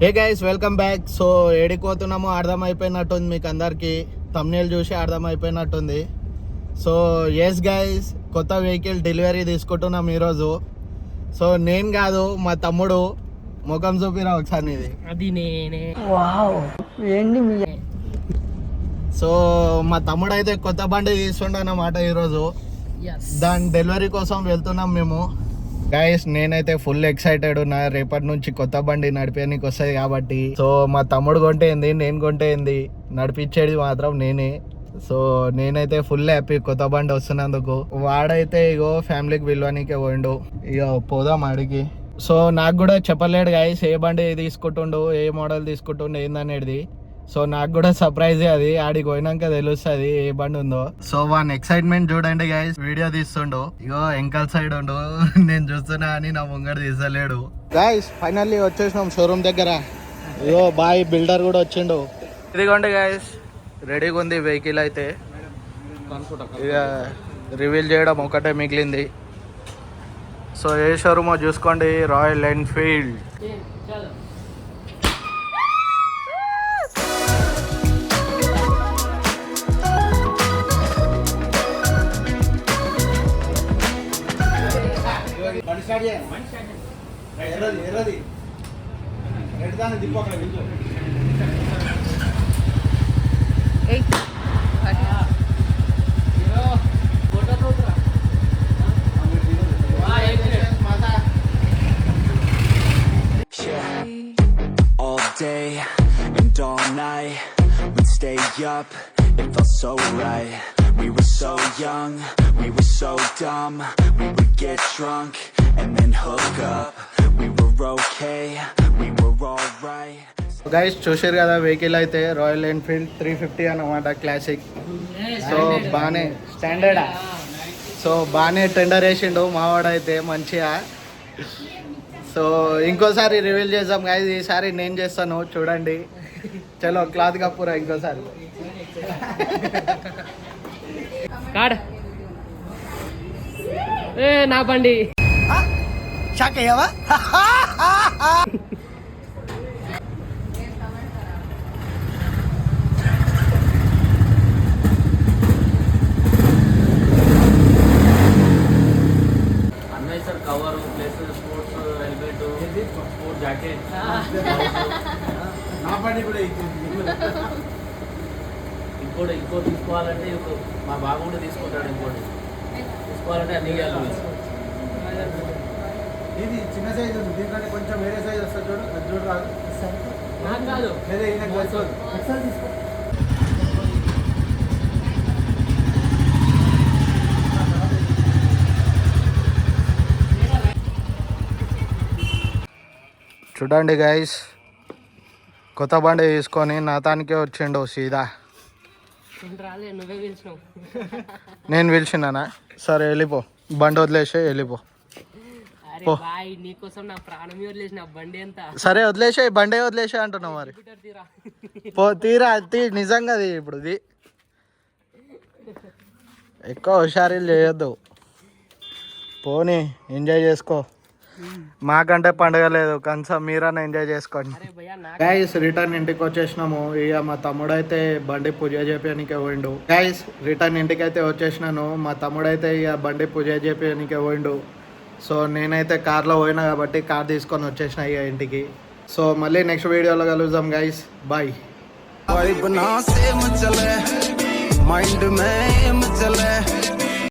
హే guys welcome back. So ఏడిపోతున్నామో అర్థమైపోయినట్టుంది మీకు అందరికీ, థంబ్నెయిల్ చూసి అర్థమైపోయినట్టుంది. సో ఎస్ గైస్, కొత్త వెహికల్ డెలివరీ తీసుకుంటున్నాం ఈరోజు. సో నేను కాదు, మా తమ్ముడు. ముఖం చూపిరా ఒకసారి నీది. అది నేనే. సో మా తమ్ముడు అయితే కొత్త బండి తీసుకుంటానమాట ఈరోజు. దాని డెలివరీ కోసం వెళ్తున్నాం మేము. గైస్ నేనైతే ఫుల్ ఎక్సైటెడ్ ఉన్నా, రేపటి నుంచి కొత్త బండి నడిపేయడానికి వస్తుంది కాబట్టి. సో మా తమ్ముడు కొంటే ఏంది, నేను కొంటే ఏంది, నడిపించేది మాత్రం నేనే. సో నేనైతే ఫుల్ హ్యాపీ కొత్త బండి వస్తున్నందుకు. వాడైతే ఇగో ఫ్యామిలీకి విలువనికే పోయిండు, ఇక పోదాం అడిగి. సో నాకు కూడా చెప్పలేడు గైస్ ఏ బండి తీసుకుంటుండు, ఏ మోడల్ తీసుకుంటుండు ఏందనేది. సో నాకు కూడా సర్ప్రైజ్ అది, ఆడికి పోయినాక తెలుస్తుంది ఏ బండి ఉందో. సో వాన్ ఎక్సైట్మెంట్ చూడండి గైస్, వీడియో తీస్తుండు. ఇగో ఎంకల్ సైడ్ ఉండు, నేను చూస్తున్నా అని నా ముంగడ తీసలేడు. గైస్ ఫైనల్లీ వచ్చేసినాం షోరూమ్ దగ్గర. ఇగో బాయ్ బిల్డర్ కూడా వచ్చిండు. ఇదిగోండి గైస్, రెడీగా ఉంది వెహికల్ అయితే. ఇక రివీల్ చేయడం ఒకటే మిగిలింది. సో ఏ షోరూమో చూసుకోండి, royal Enfield. All day and all night, we'd stay up, it felt so right. We were so young, we were so dumb. We would get drunk and then hook up. We were okay, we were alright. Guys చూసారు కదా vehicle అయితే, royal Enfield 350 అన్నమాట, classic. So బాగానే స్టాండర్డా. So బాగానే tender వేసిండు మావాడైతే మంచిగా. So ఇంకోసారి reveal చేద్దాం గైస్, ఈసారి నేను చేస్తాను చూడండి. చలో క్లాత్ కప్పురా ఇంకోసారి. కాడ్ ఏ నా బండి షాక్ అయ్యావా? And visor cover plus sports helmet sports jacket. నా బండి కూడా ఇంకో తీసుకోవాలంటే మా బాబు కూడా తీసుకుంటాడు. ఇంకోటి తీసుకోవాలంటే అన్ని ఇది చిన్న సైజ్ ఉంది, దీంట్లో కొంచెం వేరే సైజ్ వస్తుంది చూడు, అది చూడు రాదు. నాకు కాదు, చూడండి గైస్, కొత్త బండి తీసుకొని నాతానికే వచ్చిండు సీదా. నువ్వే పిలిచినావు. నేను పిలిచినానా? సరే వెళ్ళిపో, బండి వదిలేసి వెళ్ళిపో. నీకోసం నా ప్రాణం వదిలేసిన బండి ఎంత. సరే వదిలేసే, బండే వదిలేసే అంటున్నావు మరి. పో తీరా నిజంగా ఇప్పుడు ఇది ఎక్కువ హుషారీలు చేయొద్దు, పోనీ ఎంజాయ్ చేసుకో. మాకంటే పండుగ లేదు, కనీసం మీరన్నా ఎంజాయ్ చేసుకోండి. గైస్ రిటర్న్ ఇంటికి వచ్చేసినాము. ఇక మా తమ్ముడు అయితే బండి పూజ చేయడానికి పోయిండు. గైస్ రిటర్న్ ఇంటికి అయితే వచ్చేసినాను. మా తమ్ముడు అయితే ఇక బండి పూజ చేయడానికి పోయిండు. సో నేనైతే కార్లో పోయినా కాబట్టి కార్ తీసుకొని వచ్చేసిన ఇక ఇంటికి. సో మళ్ళీ నెక్స్ట్ వీడియోలో కలుద్దాం గైస్, బాయ్.